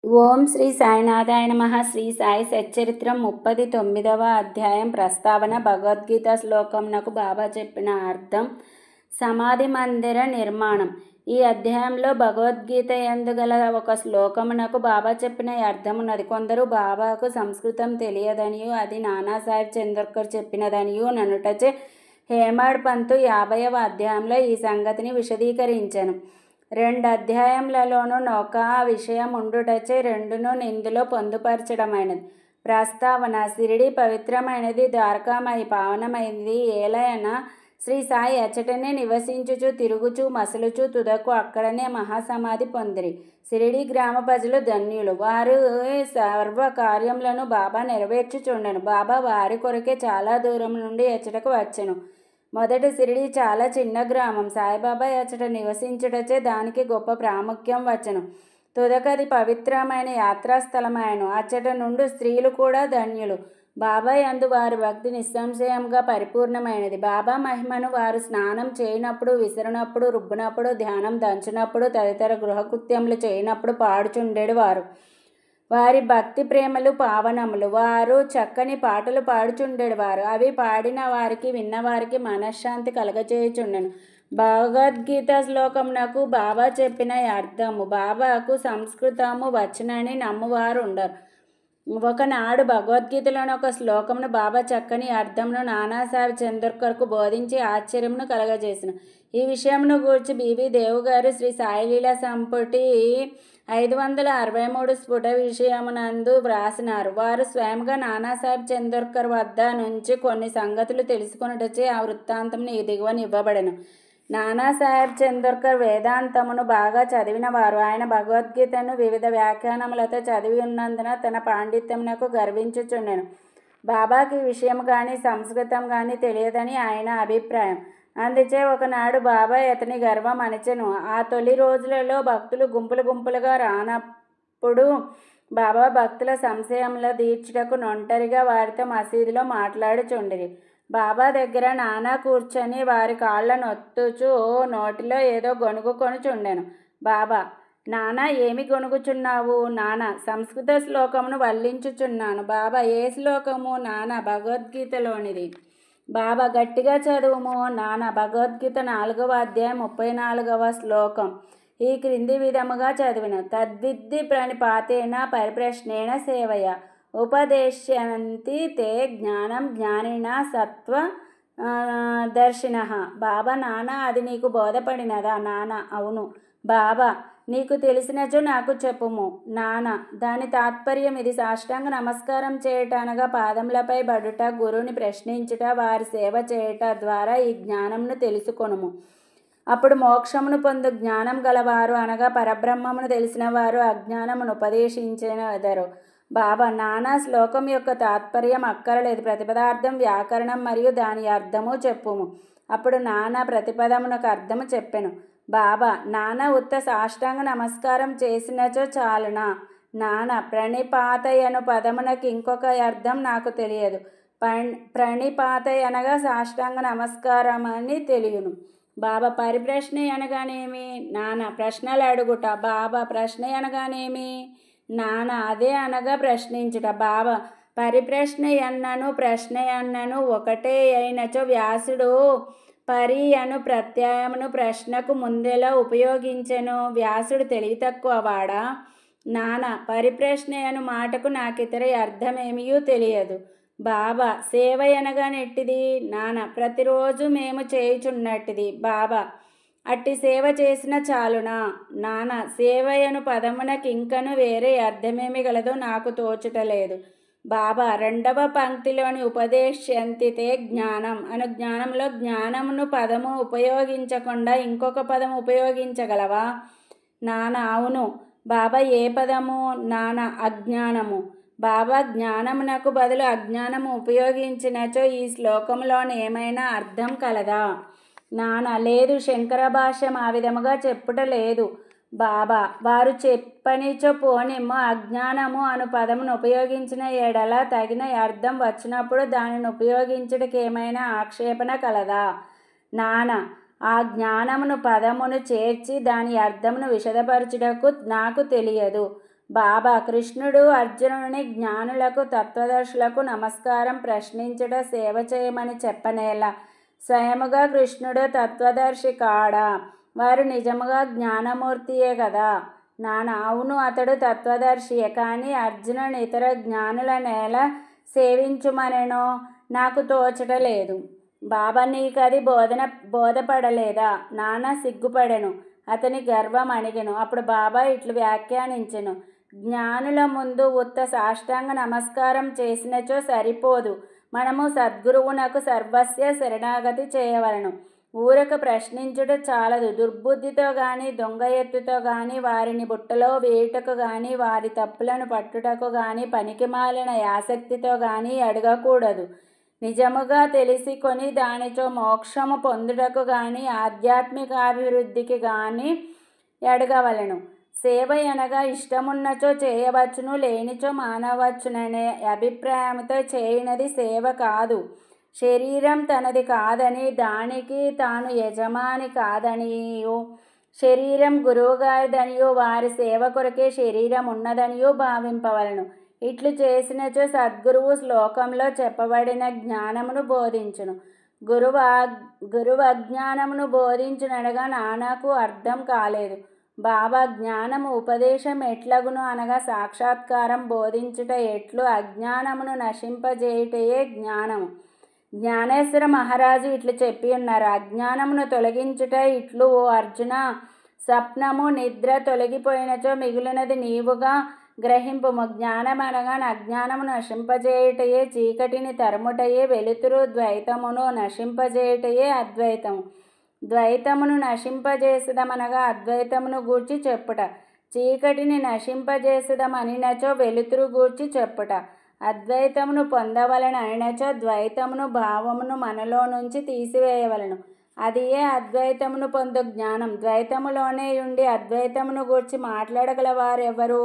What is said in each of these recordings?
ఓం శ్రీ సాయినాథాయ నమః. శ్రీ సాయి సచ్చరిత్రం 39వ అధ్యాయం ప్రస్తావన. భగవద్గీత శ్లోకంనకు బాబా చెప్పిన అర్థం. సమాధి మందిర నిర్మాణం. ఈ అధ్యాయంలో భగవద్గీత యందు గల ఒక శ్లోకమునకు బాబా చెప్పిన అర్థమున్నది. కొందరు బాబాకు సంస్కృతం తెలియదనియు అది నానాసాహెబ్ చందోర్కర్ చెప్పినదనియు ననుటచే హేమాడ్ పంతు 50వ అధ్యాయంలో ఈ సంగతిని విశదీకరించెను. 2 అధ్యాయములలోనూ నొక విషయం ఉండుటచే రెండును ఇందులో పొందుపరచడమైనది. ప్రస్తావన. షిరిడీ పవిత్రమైనది, ద్వారకామయి పావనమైనది. ఏలయన శ్రీ సాయి అచటనే నివసించుచు తిరుగుచు మసలుచు తుదకు అక్కడనే మహాసమాధి పొందిరి. షిరిడీ గ్రామ ప్రజలు ధన్యులు. వారు సర్వ కార్యములను బాబా నెరవేర్చుచుండెను. బాబా వారి కొరకే చాలా దూరం నుండి ఎచ్చటకు వచ్చెను. మొదట షిరిడీ చాలా చిన్న గ్రామం. సాయిబాబా అచ్చట నివసించుటచే దానికి గొప్ప ప్రాముఖ్యం వచ్చెను. తుదకది పవిత్రమైన యాత్రాస్థలమాయెను. అచ్చట నుండి స్త్రీలు కూడా ధన్యులు. బాబా యందు వారి భక్తి నిస్సంశయంగా పరిపూర్ణమైనది. బాబా మహిమను వారు స్నానం చేయనప్పుడు, విసిరినప్పుడు, రుబ్బునప్పుడు, ధ్యానం దంచునప్పుడు, తదితర గృహకృత్యములు చేయనప్పుడు పాడుచుండెడు వారు. వారి భక్తి ప్రేమలు పావనములు. వారు చక్కని పాటలు పాడుచుండెడువారు. అవి పాడిన వారికి విన్నవారికి మనశ్శాంతి కలగచేయుచుండెను. భగవద్గీత శ్లోకమునకు బాబా చెప్పిన అర్థము. బాబాకు సంస్కృతము వచ్చునని నమ్మువారు ఉండరు. ఒకనాడు భగవద్గీతలోని ఒక శ్లోకమును బాబా చక్కని అర్థమును నానాసాహెబ్ చందోర్కర్కు బోధించి ఆశ్చర్యమును కలగజేసిన. ఈ విషయమును గూర్చి బివి దేవు గారు శ్రీ సాయిలీలా సంపుటి 563 స్ఫుట విషయమునందు వ్రాసినారు. వారు స్వయంగా నానాసాహెబ్ చందోర్కర్ వద్ద నుంచి కొన్ని సంగతులు తెలుసుకొనుటచే ఆ వృత్తాంతమును ఈ దిగువన ఇవ్వబడెను. నానాసాహెబ్ చందోర్కర్ వేదాంతమును బాగా చదివినవారు. ఆయన భగవద్గీతను వివిధ వ్యాఖ్యానములతో చదివి ఉన్నందున తన పాండిత్యమునకు గర్వించుచుండెను. బాబాకి ఈ విషయం కానీ సంస్కృతం కానీ తెలియదని ఆయన అభిప్రాయం. అందుచే ఒకనాడు బాబా అతని గర్వం అణచెను. ఆ తొలి రోజులలో భక్తులు గుంపులు గుంపులుగా రానప్పుడు బాబా భక్తుల సంశయముల తీర్చుటకు ఒంటరిగా వారితో మసీదులో మాట్లాడుచుండిరి. బాబా దగ్గర నానా కూర్చొని వారి కాళ్ళను ఒత్తుచూ నోటిలో ఏదో గొణుగుకొనుచుండెను. బాబా: నానా, ఏమి గొణుగుచున్నావు? నానా: సంస్కృత శ్లోకమును వల్లించుచున్నాను. బాబా: ఏ శ్లోకము? నానా: భగవద్గీతలోనిది. బాబా: గట్టిగా చదువుము. నానా: భగవద్గీత 4వ అధ్యాయం 34వ శ్లోకం ఈ క్రింది విధముగా చదివిన: తద్విద్ధి ప్రణిపాతేన పరిప్రశ్నేన సేవయ ఉపదేశ్యంతి తే జ్ఞానం జ్ఞానిన సత్వ దర్శినః. బాబా: నానా, అది నీకు బోధపడినదా? నానా: అవును. బాబా: నీకు తెలిసినచో నాకు చెప్పుము. నానా: దాని తాత్పర్యం ఇది. సాష్టాంగ నమస్కారం చేయుట అనగా పాదములపై బడుట, గురువుని ప్రశ్నించుట, వారి సేవ చేయుట ద్వారా ఈ జ్ఞానమును తెలుసుకొనుము. అప్పుడు మోక్షమును పొందు. జ్ఞానం గలవారు అనగా పరబ్రహ్మమును తెలిసిన వారు అజ్ఞానమును ఉపదేశించెదరు. బాబా: నానా, శ్లోకం యొక్క తాత్పర్యం అక్కరలేదు. ప్రతిపదార్థం, వ్యాకరణం మరియు దాని అర్థము చెప్పుము. అప్పుడు నానా ప్రతిపదమునకు అర్థము చెప్పెను. బాబా: నానా, ఉత్త సాష్టాంగ నమస్కారం చేసినచో చాలునా? నానా: ప్రణిపాతయ్ అను పదమునకు ఇంకొక అర్థం నాకు తెలియదు. ప్రణిపాతయ్ అనగా సాష్టాంగ నమస్కారం అని తెలియను. బాబా: పరిప్రశ్న అనగానేమి? నానా: ప్రశ్నలు అడుగుట. బాబా: ప్రశ్న అనగానేమి? నానా: అదే అనగా ప్రశ్నించుట. బాబా: పరిప్రశ్న అన్నను ప్రశ్న అన్నను ఒకటే అయినచో వ్యాసుడు పరి అను ప్రత్యయమును ప్రశ్నకు ముందెలా ఉపయోగించెను? వ్యాసుడు తెలివి తక్కువ వాడా? నానా: పరిప్రశ్న అను మాటకు నాకితర అర్థమేమియూ తెలియదు. బాబా: సేవ అనగా నెట్టిది? నానా: ప్రతిరోజు మేము చేయుచున్నట్టిది. బాబా: అట్టి సేవ చేసిన చాలునా? నానా: సేవ అను పదమునకు ఇంకను వేరే అర్థమేమి గలదో నాకు తోచుటలేదు. బాబా: 2వ పంక్తిలోని ఉపదేశ్యంతి తే జ్ఞానం అను జ్ఞానంలో జ్ఞానమును పదము ఉపయోగించకుండా ఇంకొక పదము ఉపయోగించగలవా? నానా: అవును. బాబా: ఏ పదము? నానా: అజ్ఞానము. బాబా: జ్ఞానమునకు బదులు అజ్ఞానము ఉపయోగించినచో ఈ శ్లోకములోని ఏమైనా అర్థం కలదా? నానా: లేదు, శంకర భాష్యం ఆ విధముగా చెప్పుట లేదు. బాబా: వారు చెప్పనిచో పోనిమ్ము. అజ్ఞానము అను పదమును ఉపయోగించిన ఎడల తగిన అర్థం వచ్చినప్పుడు దానిని ఉపయోగించుటకు ఏమైనా ఆక్షేపణ కలదా? నానా: ఆ జ్ఞానమును పదమును చేర్చి దాని అర్థమును విశదపరచుటకు నాకు తెలియదు. బాబా కృష్ణుడు అర్జునుని జ్ఞానులకు తత్వదర్శులకు నమస్కారం ప్రశ్నించుట సేవ చేయమని చెప్పనేలా? స్వయముగా కృష్ణుడు తత్వదర్శి కాడా? వారు నిజముగా జ్ఞానమూర్తియే కదా నాన్న? అవును, అతడు తత్వదర్శియే. కానీ అర్జునుని ఇతర జ్ఞానులనేలా సేవించుమనెనో నాకు తోచటలేదు. బాబా నీకది బోధపడలేదా? నాన్న సిగ్గుపడెను. అతని గర్వం అణిగెను. అప్పుడు బాబా ఇట్లు వ్యాఖ్యానించెను: జ్ఞానుల ముందు ఉత్త సాష్టాంగ నమస్కారం చేసినచో సరిపోదు. మనము సద్గురువునకు సర్వస్య శరణాగతి చేయవలను. ఊరక ప్రశ్నించుట చాలదు. దుర్బుద్ధితో గాని, దొంగ ఎత్తుతో గాని, వారిని బుట్టలో వేయుటకు గాని, వారి తప్పులను పట్టుటకు గాని, పనికిమాలిన ఆసక్తితో గాని అడగకూడదు. నిజముగా తెలిసికొని దానితో మోక్షము పొందుటకు గాని, ఆధ్యాత్మికాభివృద్ధికి గాని అడగవలెను. సేవ అనగా ఇష్టమున్నచో చేయవచ్చును, లేనిచో మానవచ్చుననే అభిప్రాయంతో చేయునది సేవ కాదు. శరీరం తనది కాదని, దానికి తాను యజమాని కాదనియు, శరీరం గురువుగారిదనియు, వారి సేవ కొరకే శరీరం ఉన్నదనియు భావింపవలను. ఇట్లు చేసినచో సద్గురువు శ్లోకంలో చెప్పబడిన జ్ఞానమును బోధించును. గురువు అజ్ఞానమును బోధించుననగా నాన్నకు అర్థం కాలేదు. బాబా జ్ఞానము ఉపదేశం ఎట్లగును అనగా సాక్షాత్కారం బోధించుట ఎట్లు అజ్ఞానమును నశింపజేయుటయే జ్ఞానము. జ్ఞానేశ్వర మహారాజు ఇట్లు చెప్పి ఉన్నారు: అజ్ఞానమును తొలగించుట ఇట్లు ఓ అర్జున, స్వప్నము నిద్ర తొలగిపోయినచో మిగిలినది నీవుగా గ్రహింపుము. జ్ఞానమనగా అజ్ఞానమును నశింపజేయుటయే, చీకటిని తరుముటయే వెలుతురు, ద్వైతమును నశింపజేయుటయే అద్వైతము. ద్వైతమును నశింపజేసదమనగా అద్వైతమును గూర్చి చెప్పుట. చీకటిని నశింపజేసదమనినచో వెలుతురు గూర్చి చెప్పుట. అద్వైతమును పొందవలన అనినచో ద్వైతమును భావమును మనలో నుంచి తీసివేయవలను. అది ఏ అద్వైతమును పొందు జ్ఞానం. ద్వైతములోనే ఉండి అద్వైతమును గూర్చి మాట్లాడగలవారెవరు?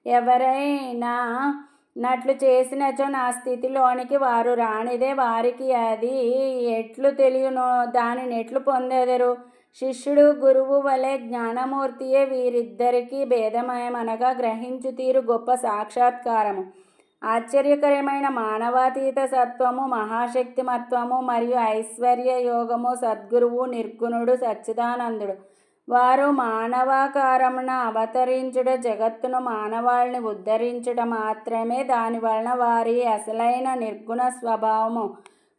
ఎవరైనా నట్లు చేసినచో నా స్థితిలోనికి వారు రానిదే. వారికి అది ఎట్లు తెలియనో దానిని ఎట్లు పొందెదరు? శిష్యుడు గురువు వలె జ్ఞానమూర్తియే. వీరిద్దరికీ భేదమనగా గ్రహించు తీరు గొప్ప సాక్షాత్కారము. ఆశ్చర్యకరమైన మానవాతీత సత్వము, మహాశక్తిమత్వము మరియు ఐశ్వర్య యోగము. సద్గురువు నిర్గుణుడు సచ్చిదానందుడు. వారు మానవాకారమున అవతరించుట, జగత్తును మానవాళిని ఉద్ధరించుట మాత్రమే. దానివలన వారి అసలైన నిర్గుణ స్వభావము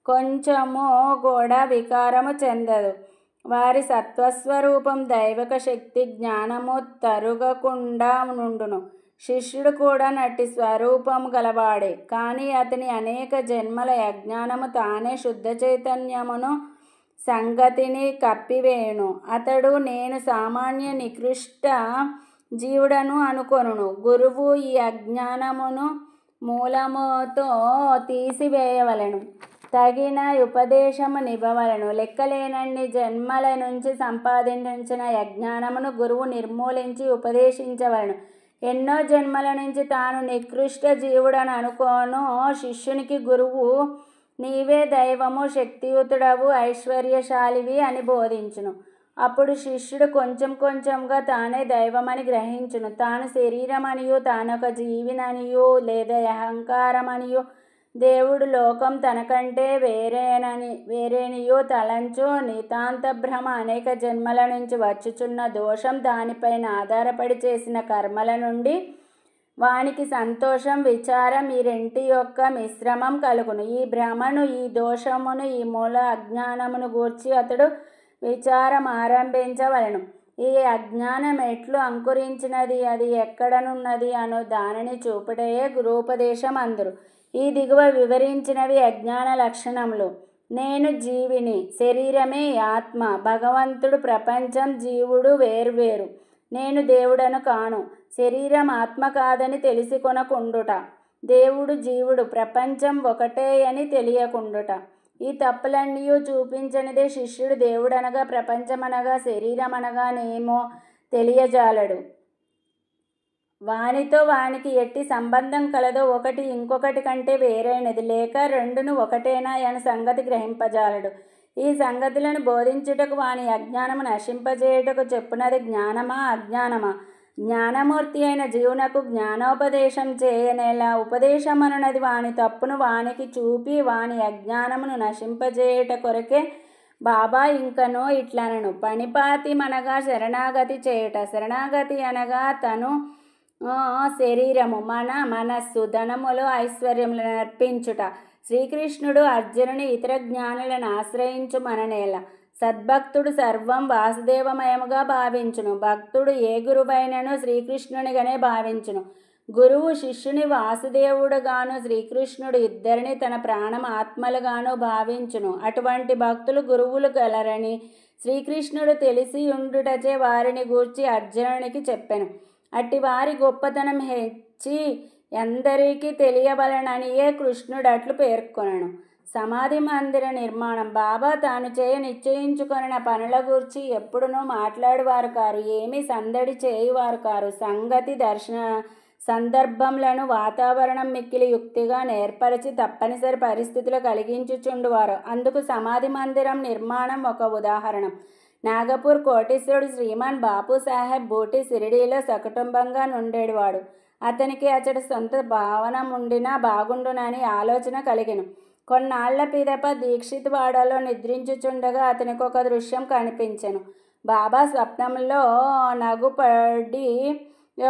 కొంచెము కూడా వికారము చెందదు. వారి సత్వస్వరూపం దైవక శక్తి జ్ఞానము తరుగకుండా నుండును. శిష్యుడు కూడా నట్టి స్వరూపము గలవాడే. కానీ అతని అనేక జన్మల అజ్ఞానము తానే శుద్ధ చైతన్యమును సంగతిని కప్పివేయును. అతడు నేను సామాన్య నికృష్ట జీవుడను అనుకొనును. గురువు ఈ అజ్ఞానమును మూలముతో తీసివేయవలెను. తగిన ఉపదేశమునివ్వవలెను. లెక్కలేనన్ని జన్మల నుంచి సంపాదించిన అజ్ఞానమును గురువు నిర్మూలించి ఉపదేశించవలెను. ఎన్నో జన్మల నుంచి తాను నికృష్ట జీవుడని అనుకోను శిష్యునికి గురువు నీవే దైవము, శక్తియుతుడవు, ఐశ్వర్యశాలివి అని బోధించును. అప్పుడు శిష్యుడు కొంచెం కొంచెంగా తానే దైవమని గ్రహించును. తాను శరీరమనియు, తానొక జీవిననియు లేదా అహంకారమనియు, దేవుడు లోకం తనకంటే వేరేనియో తలంచు నితాంత భ్రమ. అనేక జన్మల నుంచి వచ్చుచున్న దోషం, దానిపైన ఆధారపడి చేసిన కర్మల నుండి వానికి సంతోషం, విచారం ఈ రెంటి యొక్క మిశ్రమం కలుగును. ఈ భ్రమను, ఈ దోషమును, ఈ మూల అజ్ఞానమును గూర్చి అతడు విచారం ఆరంభించవలెను. ఈ అజ్ఞానం ఎట్లు అంకురించినది, అది ఎక్కడనున్నది అను దానిని చూపుటయే గురూపదేశం అందరు. ఈ దిగువ వివరించినవి అజ్ఞాన లక్షణములు. నేను జీవిని, శరీరమే ఆత్మ, భగవంతుడు ప్రపంచం, జీవుడు వేర్వేరు. నేను దేవుడను కాను, శరీరం ఆత్మ కాదని తెలిసికొనకుండుట. దేవుడు జీవుడు ప్రపంచం ఒకటే అని తెలియకుండుట. ఈ తప్పులన్నీ చూపించనిదే శిష్యుడు దేవుడనగా, ప్రపంచమనగా, శరీరమనగా నేమో తెలియజాలడు. వానితో వానికి ఎట్టి సంబంధం కలదో, ఒకటి ఇంకొకటి కంటే వేరైనది లేక రెండును ఒకటేనా అనే సంగతి గ్రహింపజాలడు. ఈ సంగతులను బోధించుటకు వాని అజ్ఞానము నశింపజేయుటకు చెప్పునది జ్ఞానమా అజ్ఞానమా? జ్ఞానమూర్తి అయిన జీవునకు జ్ఞానోపదేశం చేయనేలా. ఉపదేశమనున్నది వాని తప్పును వానికి చూపి వాని అజ్ఞానమును నశింపజేయుట కొరకే. బాబా ఇంకనో ఇట్లనను, పనిపాతిమనగా శరణాగతి చేయుట. శరణాగతి అనగా తను, శరీరము, మనస్సు, ధనములు, ఐశ్వర్యములను అర్పించుట. శ్రీకృష్ణుడు అర్జునుని ఇతర జ్ఞానులను ఆశ్రయించుమననేల. సద్భక్తుడు సర్వం వాసుదేవమయముగా భావించును. భక్తుడు ఏ గురువైనను శ్రీకృష్ణునిగానే భావించును. గురువు శిష్యుని వాసుదేవుడుగాను, శ్రీకృష్ణుడు ఇద్దరిని తన ప్రాణం ఆత్మలుగాను భావించును. అటువంటి భక్తులు గురువులు గలరని శ్రీకృష్ణుడు తెలిసియుండుటచే వారిని గూర్చి అర్జునునికి చెప్పెను. అట్టి వారి గొప్పతనం హెచ్చి ఎందరికీ తెలియవలననియే కృష్ణుడు అట్లు పేర్కొనను. సమాధి మందిర నిర్మాణం. బాబా తాను నిశ్చయించుకొనిన పనుల గూర్చి ఎప్పుడునూ మాట్లాడువారు కారు, ఏమీ సందడి చేయువారు కారు. సంగతి దర్శన సందర్భంలను వాతావరణం మిక్కిలి యుక్తిగా నేర్పరిచి తప్పనిసరి పరిస్థితులు కలిగించుచుండువారు. అందుకు సమాధి మందిరం నిర్మాణం ఒక ఉదాహరణ. నాగపూర్ కోటీశ్వరుడు శ్రీమాన్ బాపూసాహెబ్ బూటీ షిరిడీలో సకుటుంబంగా నుండేవాడు. అతనికి అతడి సొంత భవనం ఉండినా బాగుండునని ఆలోచన కలిగెను. కొన్నాళ్ల పిదప దీక్షిత్ వాడలో నిద్రించుచుండగా అతనికి ఒక దృశ్యం కనిపించెను. బాబా స్వప్నంలో నగుపడి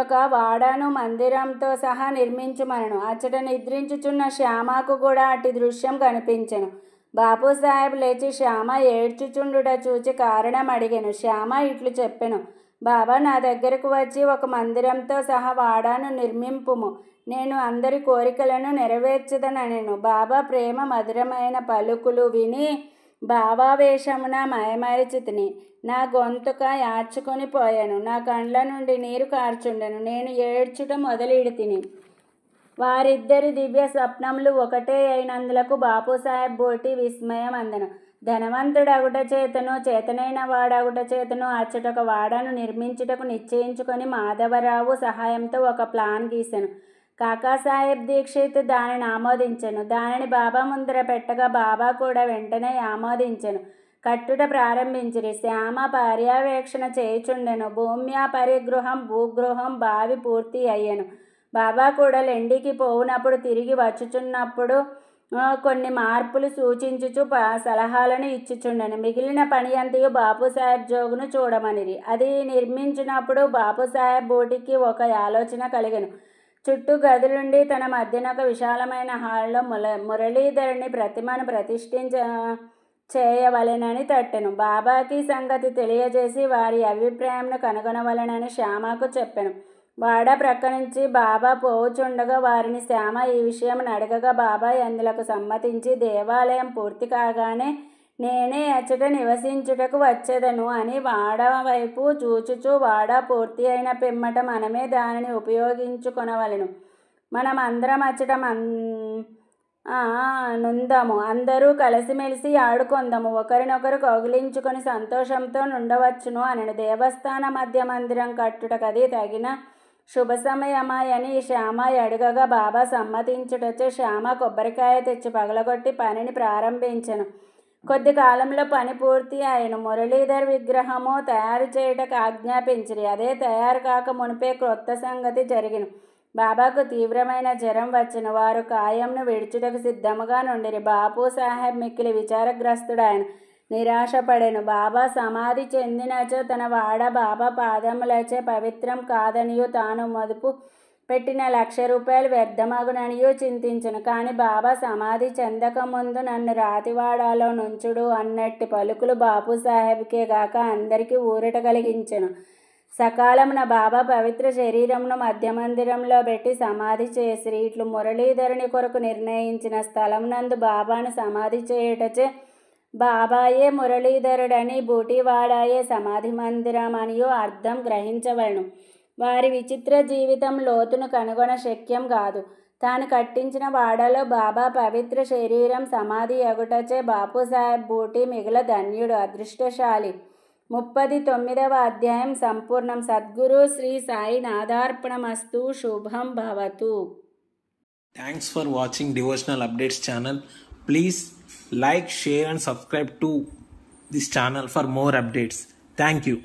ఒక వాడాను మందిరంతో సహా నిర్మించుమనను. అచ్చట నిద్రించుచున్న శ్యామకు కూడా అట్టి దృశ్యం కనిపించెను. బాపూసాహెబ్ లేచి శ్యామ ఏడ్చుచుండుట చూచి కారణం అడిగెను. శ్యామ ఇట్లు చెప్పెను, బాబా నా దగ్గరకు వచ్చి ఒక మందిరంతో సహా వాడాను నిర్మింపుము, నేను అందరి కోరికలను నెరవేర్చదనెను. బాబా ప్రేమ మధురమైన పలుకులు విని భావావేశమున మయమరిచితిని. నా గొంతుక యాడ్చుకొని పోయాను. నా కండ్ల నుండి నీరు కార్చుండెను. నేను ఏడ్చుట మొదలెడితిని. వారిద్దరి దివ్య స్వప్నములు ఒకటే అయినందులకు బాపూసాహెబ్ బూటీ విస్మయం అందెను. ధనవంతుడగుట చేతను, చేతనైన వాడగుట చేతను అచ్చటొక వాడను నిర్మించుటకు నిశ్చయించుకొని మాధవరావు సహాయంతో ఒక ప్లాన్ గీసెను. కాకాసాహెబ్ దీక్షిత్ దానిని ఆమోదించెను. దానిని బాబా ముందర పెట్టగా బాబా కూడా వెంటనే ఆమోదించెను. కట్టుట ప్రారంభించిరి. శ్యామ పర్యవేక్షణ చేయుచుండెను. భూమ్యా పరిగృహం భూగృహం బావి పూర్తి అయ్యెను. బాబా కూడా లెండికి పోవునప్పుడు తిరిగి వచ్చుచున్నప్పుడు కొన్ని మార్పులు సూచించుచు సలహాలను ఇచ్చుచుండెను. మిగిలిన పని అంతయు బాపూసాహెబ్ జోగును చూడమనిరి. అది నిర్మించినప్పుడు బాపూసాహెబ్ బూటీకి ఒక ఆలోచన కలిగెను. చుట్టూ గదులుండి తన మధ్యన ఒక విశాలమైన హాల్లో మురళీధరుని ప్రతిమను చేయవలెనని తట్టెను. బాబాకి సంగతి తెలియజేసి వారి అభిప్రాయంను కనుగొనవలెనని శ్యామకు చెప్పెను. వాడ ప్రక్క నుంచి బాబా పోవుచుండగా వారిని శ్యామ ఈ విషయం అడగగా బాబా అందులకు సమ్మతించి దేవాలయం పూర్తి కాగానే నేనే అచ్చట నివసించుటకు వచ్చేదను అని వాడ వైపు చూచుచూ, వాడ పూర్తి అయిన పిమ్మట మనమే దానిని ఉపయోగించుకొనవలెను. మనం అందరం అచ్చట నుందాము. అందరూ కలిసిమెలిసి ఆడుకొందాము. ఒకరినొకరు కౌగిలించుకొని సంతోషంతో నుండవచ్చును అనెను. దేవస్థాన మధ్య మందిరం కట్టుటకది తగిన శుభ సమయమాయని శ్యామ అడుగగా బాబా సమ్మతించుటచే శ్యామ కొబ్బరికాయ తెచ్చి పగలగొట్టి పనిని ప్రారంభించెను. కొద్ది కాలంలో పని పూర్తి అయ్యను. మురళీధర్ విగ్రహము తయారు చేయుటకు ఆజ్ఞాపించిరి. అదే తయారు కాక మునిపే క్రొత్త సంగతి జరిగిను. బాబాకు తీవ్రమైన జ్వరం వచ్చెను. వారు కాయంను విడుచుటకు సిద్ధముగా నుండిరి. బాపూసాహెబ్ మిక్కిలి విచారగ్రస్తుడాయన, నిరాశపడెను. బాబా సమాధి చెందినచో తన వాడ బాబా పాదములచే పవిత్రం కాదనియు, తాను మదుపు పెట్టిన 1,00,000 రూపాయలు వ్యర్థమగుననియూ చింతించెను. కానీ బాబా సమాధి చెందక ముందు నన్ను రాతివాడాలో నుంచుడు అన్నట్టి పలుకులు బాపూసాహెబ్కే గాక అందరికీ ఊరట కలిగించెను. సకాలమున బాబా పవిత్ర శరీరమును మధ్య మందిరంలో పెట్టి సమాధి చేసిరి. ఇట్లు మురళీధరుని కొరకు నిర్ణయించిన స్థలమునందు బాబాను సమాధి చేయుటచే బాబాయే మురళీధరుడని, బూటీవాడాయే సమాధి మందిరం అనియో అర్థం గ్రహించవలను. వారి విచిత్ర జీవితం లోతును కనుగొన శక్యం కాదు. తాను కట్టించిన వాడలో బాబా పవిత్ర శరీరం సమాధి అగుటచే బాపూసాహెబ్ బూటీ మిగుల ధన్యుడు, అదృష్టశాలి. 39వ అధ్యాయం సంపూర్ణం. సద్గురు శ్రీ సాయి నాదార్పణమస్తు. శుభం భవతు. Thanks for watching Devotional Updates channel. Please like, share and subscribe to this channel for more updates. Thank you.